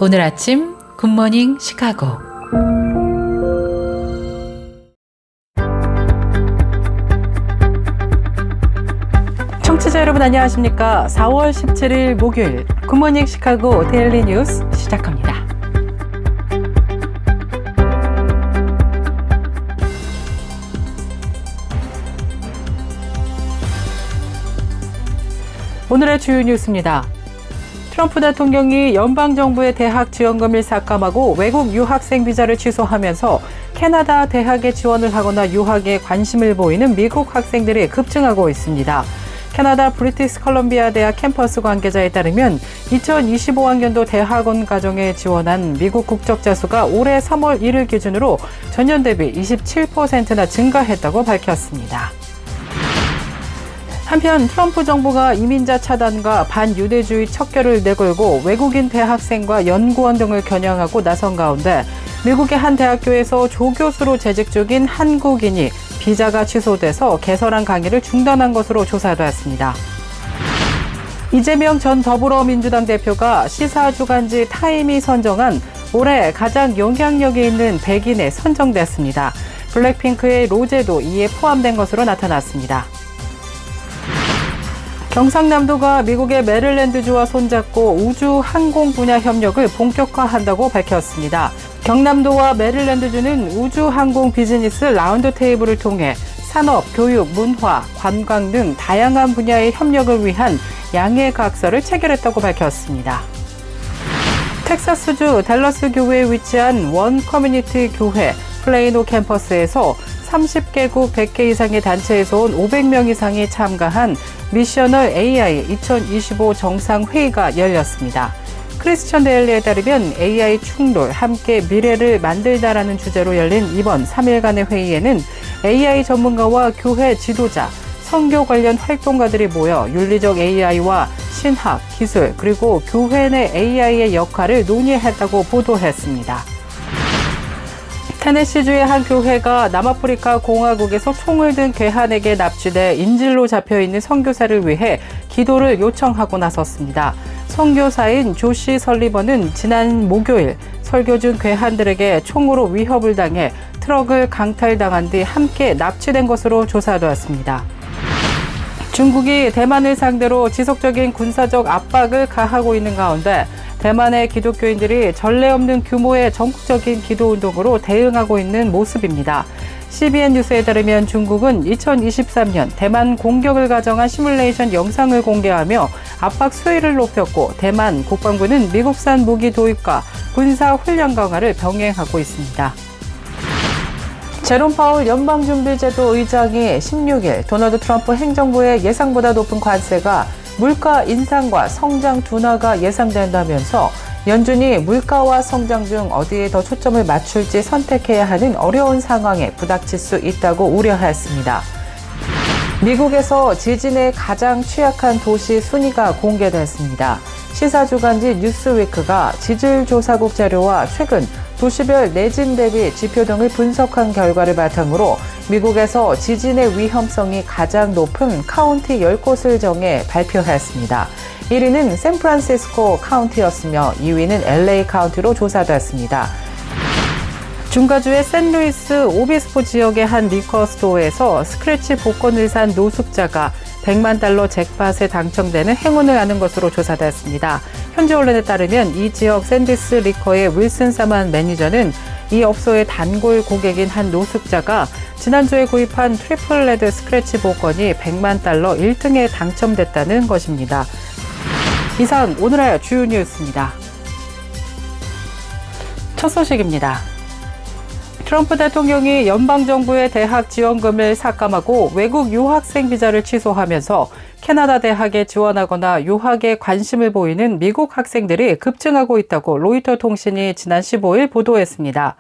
오늘 아침 굿모닝 시카고. 청취자 여러분 안녕하십니까? 4월 17일 목요일 굿모닝 시카고 데일리 뉴스 시작합니다. 오늘의 주요 뉴스입니다. 트럼프 대통령이 연방정부의 대학 지원금을 삭감하고 외국 유학생 비자를 취소하면서 캐나다 대학에 지원을 하거나 유학에 관심을 보이는 미국 학생들이 급증하고 있습니다. 캐나다 브리티스 컬럼비아 대학 캠퍼스 관계자에 따르면 2025학년도 대학원 과정에 지원한 미국 국적자 수가 올해 3월 1일 기준으로 전년 대비 27%나 증가했다고 밝혔습니다. 한편 트럼프 정부가 이민자 차단과 반유대주의 척결을 내걸고 외국인 대학생과 연구원 등을 겨냥하고 나선 가운데 미국의 한 대학교에서 조교수로 재직 중인 한국인이 비자가 취소돼서 개설한 강의를 중단한 것으로 조사되었습니다. 이재명 전 더불어민주당 대표가 시사주간지 타임이 선정한 올해 가장 영향력이 있는 100인에 선정됐습니다. 블랙핑크의 로제도 이에 포함된 것으로 나타났습니다. 경상남도가 미국의 메릴랜드주와 손잡고 우주 항공 분야 협력을 본격화한다고 밝혔습니다. 경남도와 메릴랜드주는 우주 항공 비즈니스 라운드 테이블을 통해 산업, 교육, 문화, 관광 등 다양한 분야의 협력을 위한 양해 각서를 체결했다고 밝혔습니다. 텍사스주 댈러스 교회에 위치한 원 커뮤니티 교회 플레이노 캠퍼스에서 30개국 100개 이상의 단체에서 온 500명 이상이 참가한 미셔널 AI 2025 정상회의가 열렸습니다. 크리스천 데일리에 따르면 AI 충돌, 함께 미래를 만들다라는 주제로 열린 이번 3일간의 회의에는 AI 전문가와 교회 지도자, 선교 관련 활동가들이 모여 윤리적 AI와 신학, 기술, 그리고 교회 내 AI의 역할을 논의했다고 보도했습니다. 테네시주의 한 교회가 남아프리카 공화국에서 총을 든 괴한에게 납치돼 인질로 잡혀있는 선교사를 위해 기도를 요청하고 나섰습니다. 선교사인 조시 설리번은 지난 목요일 설교 중 괴한들에게 총으로 위협을 당해 트럭을 강탈당한 뒤 함께 납치된 것으로 조사되었습니다. 중국이 대만을 상대로 지속적인 군사적 압박을 가하고 있는 가운데 대만의 기독교인들이 전례 없는 규모의 전국적인 기도운동으로 대응하고 있는 모습입니다. CBN 뉴스에 따르면 중국은 2023년 대만 공격을 가정한 시뮬레이션 영상을 공개하며 압박 수위를 높였고 대만 국방부는 미국산 무기 도입과 군사 훈련 강화를 병행하고 있습니다. 제롬 파월 연방준비제도 의장이 16일 도널드 트럼프 행정부의 예상보다 높은 관세가 물가 인상과 성장 둔화가 예상된다면서 연준이 물가와 성장 중 어디에 더 초점을 맞출지 선택해야 하는 어려운 상황에 부닥칠 수 있다고 우려했습니다. 미국에서 지진에 가장 취약한 도시 순위가 공개됐습니다. 시사주간지 뉴스위크가 지질조사국 자료와 최근 도시별 내진 대비 지표 등을 분석한 결과를 바탕으로 미국에서 지진의 위험성이 가장 높은 카운티 10곳을 정해 발표했습니다. 1위는 샌프란시스코 카운티였으며 2위는 LA 카운티로 조사됐습니다. 중가주의 샌루이스 오비스포 지역의 한 리커 스토어에서 스크래치 복권을 산 노숙자가 100만 달러 잭팟에 당첨되는 행운을 아는 것으로 조사됐습니다. 현지 언론에 따르면 이 지역 샌디스 리커의 윌슨 사만 매니저는 이 업소의 단골 고객인 한 노숙자가 지난주에 구입한 트리플 레드 스크래치 복권이 100만 달러 1등에 당첨됐다는 것입니다. 이상 오늘의 주요 뉴스입니다. 첫 소식입니다. 트럼프 대통령이 연방정부의 대학 지원금을 삭감하고 외국 유학생 비자를 취소하면서 캐나다 대학에 지원하거나 유학에 관심을 보이는 미국 학생들이 급증하고 있다고 로이터 통신이 지난 15일 보도했습니다.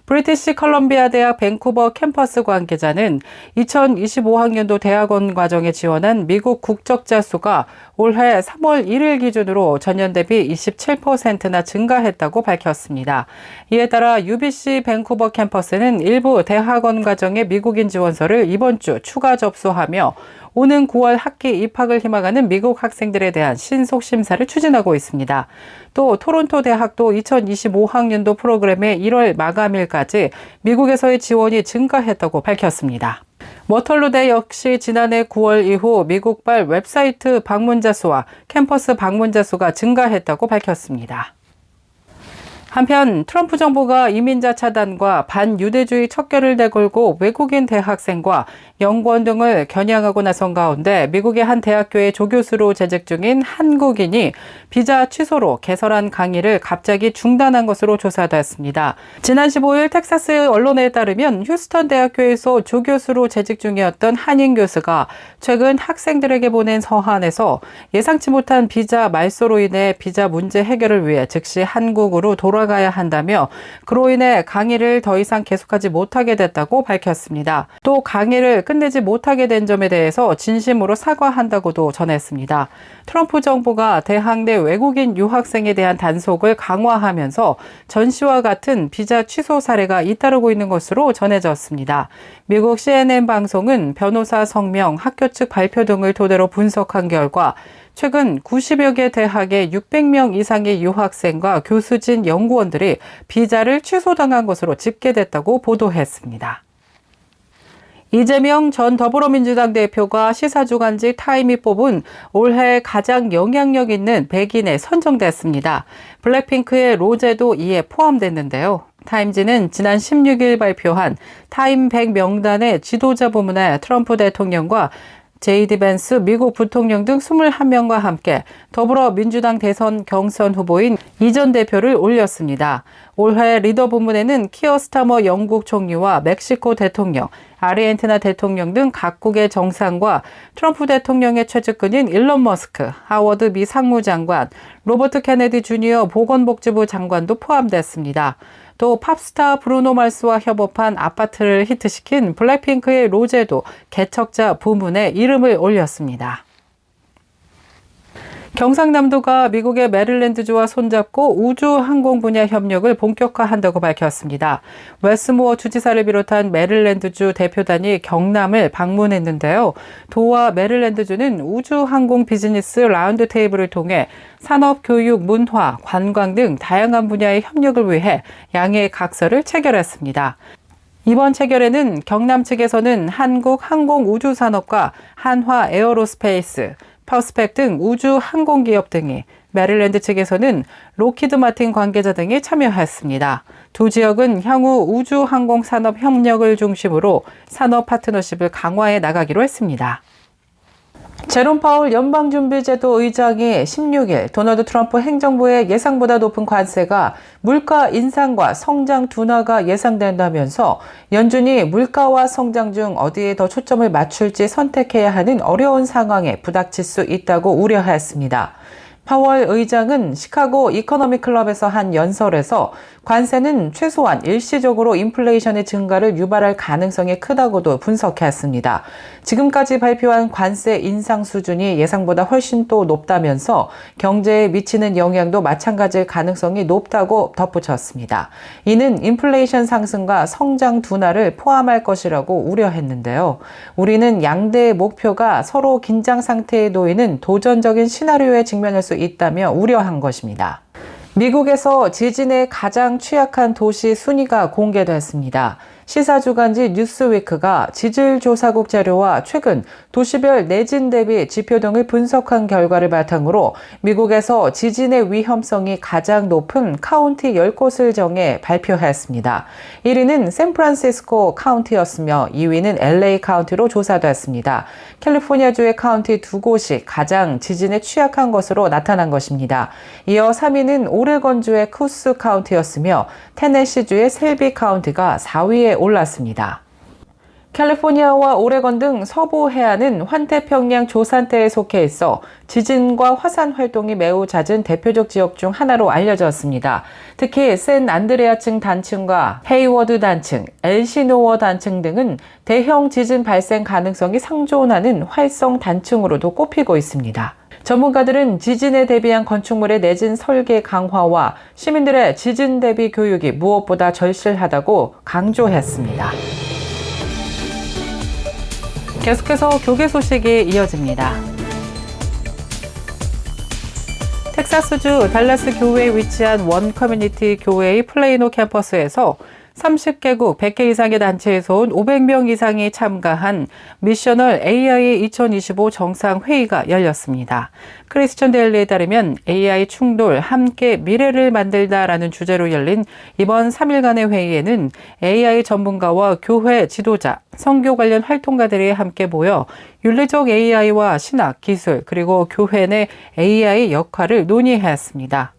브리티시 컬럼비아 대학 밴쿠버 캠퍼스 관계자는 2025학년도 대학원 과정에 지원한 미국 국적자 수가 올해 3월 1일 기준으로 전년 대비 27%나 증가했다고 밝혔습니다. 이에 따라 UBC 밴쿠버 캠퍼스는 일부 대학원 과정의 미국인 지원서를 이번 주 추가 접수하며 오는 9월 학기 입학을 희망하는 미국 학생들에 대한 신속 심사를 추진하고 있습니다. 또 토론토 대학도 2025학년도 프로그램의 1월 마감일까지 미국에서의 지원이 증가했다고 밝혔습니다. 워털루대 역시 지난해 9월 이후 미국발 웹사이트 방문자 수와 캠퍼스 방문자 수가 증가했다고 밝혔습니다. 한편 트럼프 정부가 이민자 차단과 반유대주의 척결을 내걸고 외국인 대학생과 연구원 등을 겨냥하고 나선 가운데 미국의 한 대학교의 조교수로 재직 중인 한국인이 비자 취소로 개설한 강의를 갑자기 중단한 것으로 조사됐습니다. 지난 15일 텍사스 언론에 따르면 휴스턴 대학교에서 조교수로 재직 중이었던 한인 교수가 최근 학생들에게 보낸 서한에서 예상치 못한 비자 말소로 인해 비자 문제 해결을 위해 즉시 한국으로 돌아가야 한다며 그로 인해 강의를 더 이상 계속하지 못하게 됐다고 밝혔습니다. 또 강의를 끝내지 못하게 된 점에 대해서 진심으로 사과한다고도 전했습니다. 트럼프 정부가 대학 내 외국인 유학생에 대한 단속을 강화하면서 전시와 같은 비자 취소 사례가 잇따르고 있는 것으로 전해졌습니다. 미국 CNN 방송은 변호사 성명, 학교 측 발표 등을 토대로 분석한 결과 최근 90여 개 대학의 600명 이상의 유학생과 교수진 연구원들이 비자를 취소당한 것으로 집계됐다고 보도했습니다. 이재명 전 더불어민주당 대표가 시사주간지 타임이 뽑은 올해 가장 영향력 있는 100인에 선정됐습니다. 블랙핑크의 로제도 이에 포함됐는데요. 타임지는 지난 16일 발표한 타임 100 명단의 지도자 부문에 트럼프 대통령과 제이디 벤스 미국 부통령 등 21명과 함께 더불어민주당 대선 경선 후보인 이 전 대표를 올렸습니다. 올해 리더 부문에는 키어 스타머 영국 총리와 멕시코 대통령, 아르헨티나 대통령 등 각국의 정상과 트럼프 대통령의 최측근인 일론 머스크, 하워드 미 상무장관, 로버트 케네디 주니어 보건복지부 장관도 포함됐습니다. 또 팝스타 브루노 마스와 협업한 아파트를 히트시킨 블랙핑크의 로제도 개척자 부문에 이름을 올렸습니다. 경상남도가 미국의 메릴랜드주와 손잡고 우주항공 분야 협력을 본격화한다고 밝혔습니다. 웨스모어 주지사를 비롯한 메릴랜드주 대표단이 경남을 방문했는데요. 도와 메릴랜드주는 우주항공 비즈니스 라운드 테이블을 통해 산업, 교육, 문화, 관광 등 다양한 분야의 협력을 위해 양해 각서를 체결했습니다. 이번 체결에는 경남 측에서는 한국 항공우주산업과 한화 에어로스페이스, 퍼스펙 등 우주 항공기업 등이, 메릴랜드 측에서는 로키드 마틴 관계자 등이 참여했습니다. 두 지역은 향후 우주 항공 산업 협력을 중심으로 산업 파트너십을 강화해 나가기로 했습니다. 제롬 파월 연방준비제도 의장이 16일 도널드 트럼프 행정부의 예상보다 높은 관세가 물가 인상과 성장 둔화가 예상된다면서 연준이 물가와 성장 중 어디에 더 초점을 맞출지 선택해야 하는 어려운 상황에 부닥칠 수 있다고 우려했습니다. 파월 의장은 시카고 이코노미 클럽에서 한 연설에서 관세는 최소한 일시적으로 인플레이션의 증가를 유발할 가능성이 크다고도 분석했습니다. 지금까지 발표한 관세 인상 수준이 예상보다 훨씬 또 높다면서 경제에 미치는 영향도 마찬가지일 가능성이 높다고 덧붙였습니다. 이는 인플레이션 상승과 성장 둔화를 포함할 것이라고 우려했는데요. 우리는 양대의 목표가 서로 긴장 상태에 놓이는 도전적인 시나리오에 직면할 수 있다며 우려한 것입니다. 미국에서 지진에 가장 취약한 도시 순위가 공개됐습니다. 시사주간지 뉴스위크가 지질조사국 자료와 최근 도시별 내진 대비 지표 등을 분석한 결과를 바탕으로 미국에서 지진의 위험성이 가장 높은 카운티 10곳을 정해 발표했습니다. 1위는 샌프란시스코 카운티였으며 2위는 LA 카운티로 조사됐습니다. 캘리포니아주의 카운티 2곳이 가장 지진에 취약한 것으로 나타난 것입니다. 이어 3위는 오레곤주의 쿠스 카운티였으며 테네시주의 셀비 카운티가 4위에 올랐습니다. 캘리포니아와 오레곤 등 서부 해안은 환태평양 조산대에 속해 있어 지진과 화산 활동이 매우 잦은 대표적 지역 중 하나로 알려졌습니다. 특히 샌 안드레아층 단층과 헤이워드 단층, 엘시노워 단층 등은 대형 지진 발생 가능성이 상존하는 활성 단층으로도 꼽히고 있습니다. 전문가들은 지진에 대비한 건축물의 내진 설계 강화와 시민들의 지진 대비 교육이 무엇보다 절실하다고 강조했습니다. 계속해서 교계 소식이 이어집니다. 텍사스주 달라스 교회에 위치한 원 커뮤니티 교회의 플레이노 캠퍼스에서 30개국 100개 이상의 단체에서 온 500명 이상이 참가한 미셔널 AI 2025 정상회의가 열렸습니다. 크리스천 데일리에 따르면 AI 충돌, 함께 미래를 만들다라는 주제로 열린 이번 3일간의 회의에는 AI 전문가와 교회 지도자, 선교 관련 활동가들이 함께 모여 윤리적 AI와 신학, 기술, 그리고 교회 내 AI 역할을 논의했습니다.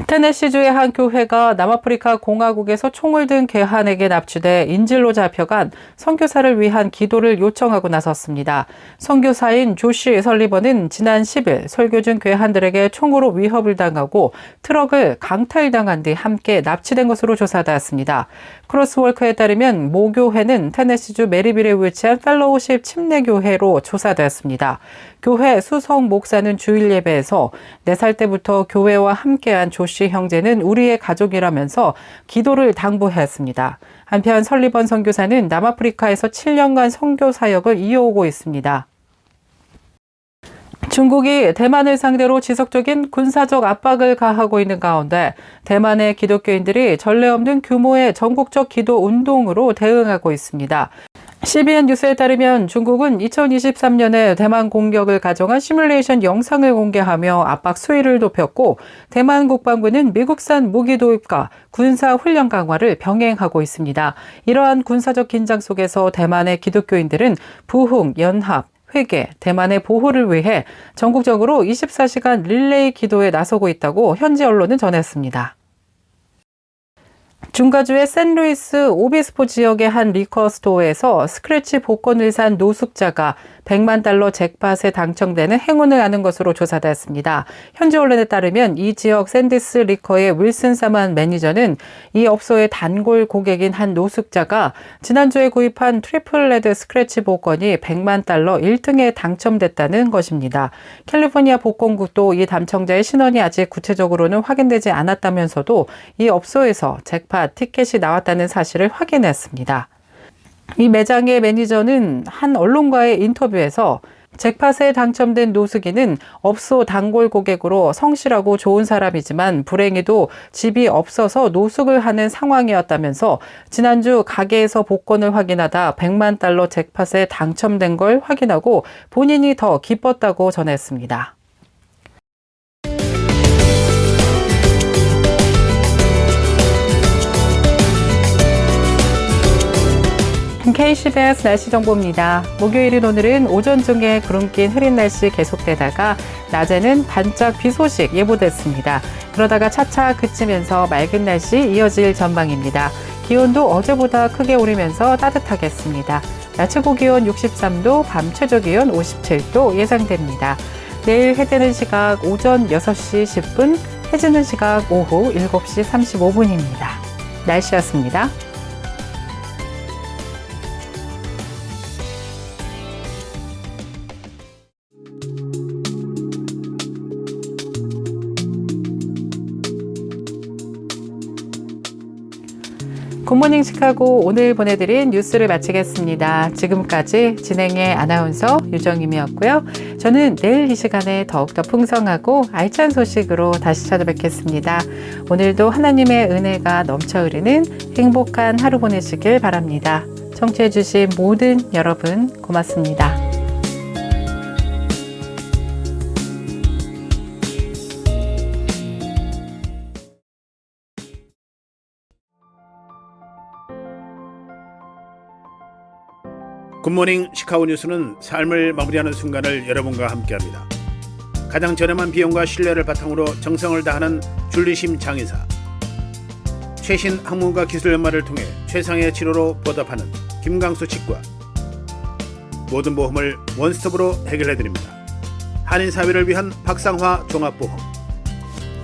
테네시주의 한 교회가 남아프리카 공화국에서 총을 든 괴한에게 납치돼 인질로 잡혀간 선교사를 위한 기도를 요청하고 나섰습니다. 선교사인 조시 설리번은 지난 10일 설교 중 괴한들에게 총으로 위협을 당하고 트럭을 강탈당한 뒤 함께 납치된 것으로 조사되었습니다. 크로스워크에 따르면 모 교회는 테네시주 메리빌에 위치한 펠로우십 침례교회로 조사되었습니다. 교회 수석 목사는 주일 예배에서 4살 때부터 교회와 함께한 조씨 형제는 우리의 가족이라면서 기도를 당부했습니다. 한편 설리번 선교사는 남아프리카에서 7년간 선교 사역을 이어오고 있습니다. 중국이 대만을 상대로 지속적인 군사적 압박을 가하고 있는 가운데 대만의 기독교인들이 전례 없는 규모의 전국적 기도 운동으로 대응하고 있습니다. CBN 뉴스에 따르면 중국은 2023년에 대만 공격을 가정한 시뮬레이션 영상을 공개하며 압박 수위를 높였고 대만 국방부는 미국산 무기 도입과 군사 훈련 강화를 병행하고 있습니다. 이러한 군사적 긴장 속에서 대만의 기독교인들은 부흥, 연합, 회개, 대만의 보호를 위해 전국적으로 24시간 릴레이 기도에 나서고 있다고 현지 언론은 전했습니다. 중가주의 샌루이스 오비스포 지역의 한 리커 스토어에서 스크래치 복권을 산 노숙자가 $100만 잭팟에 당첨되는 행운을 아는 것으로 조사됐습니다. 현지 언론에 따르면 이 지역 샌디스 리커의 윌슨 사만 매니저는 이 업소의 단골 고객인 한 노숙자가 지난주에 구입한 트리플 레드 스크래치 복권이 $100만 1등에 당첨됐다는 것입니다. 캘리포니아 복권국도 이 당첨자의 신원이 아직 구체적으로는 확인되지 않았다면서도 이 업소에서 잭팟 티켓이 나왔다는 사실을 확인했습니다. 이 매장의 매니저는 한 언론과의 인터뷰에서 잭팟에 당첨된 노숙인은 업소 단골 고객으로 성실하고 좋은 사람이지만 불행히도 집이 없어서 노숙을 하는 상황이었다면서 지난주 가게에서 복권을 확인하다 $100만 잭팟에 당첨된 걸 확인하고 본인이 더 기뻤다고 전했습니다. KCBS 날씨 정보입니다. 목요일인 오늘은 오전 중에 구름 낀 흐린 날씨 계속되다가 낮에는 반짝 비 소식 예보됐습니다. 그러다가 차차 그치면서 맑은 날씨 이어질 전망입니다. 기온도 어제보다 크게 오르면서 따뜻하겠습니다. 낮 최고 기온 63도, 밤 최저 기온 57도 예상됩니다. 내일 해 뜨는 시각 오전 6시 10분, 해 지는 시각 오후 7시 35분입니다. 날씨였습니다. 굿모닝 시카고 오늘 보내드린 뉴스를 마치겠습니다. 지금까지 진행의 아나운서 유정임이었고요. 저는 내일 이 시간에 더욱더 풍성하고 알찬 소식으로 다시 찾아뵙겠습니다. 오늘도 하나님의 은혜가 넘쳐 흐르는 행복한 하루 보내시길 바랍니다. 청취해주신 모든 여러분 고맙습니다. 굿모닝 시카고 뉴스는 삶을 마무리하는 순간을 여러분과 함께합니다. 가장 저렴한 비용과 신뢰를 바탕으로 정성을 다하는 줄리심 장의사, 최신 학문과 기술 연마를 통해 최상의 치료로 보답하는 김강수 치과, 모든 보험을 원스톱으로 해결해드립니다. 한인사회를 위한 박상화 종합보험,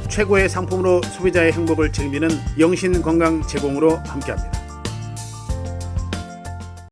최고의 상품으로 소비자의 행복을 책임지는 영신건강 제공으로 함께합니다.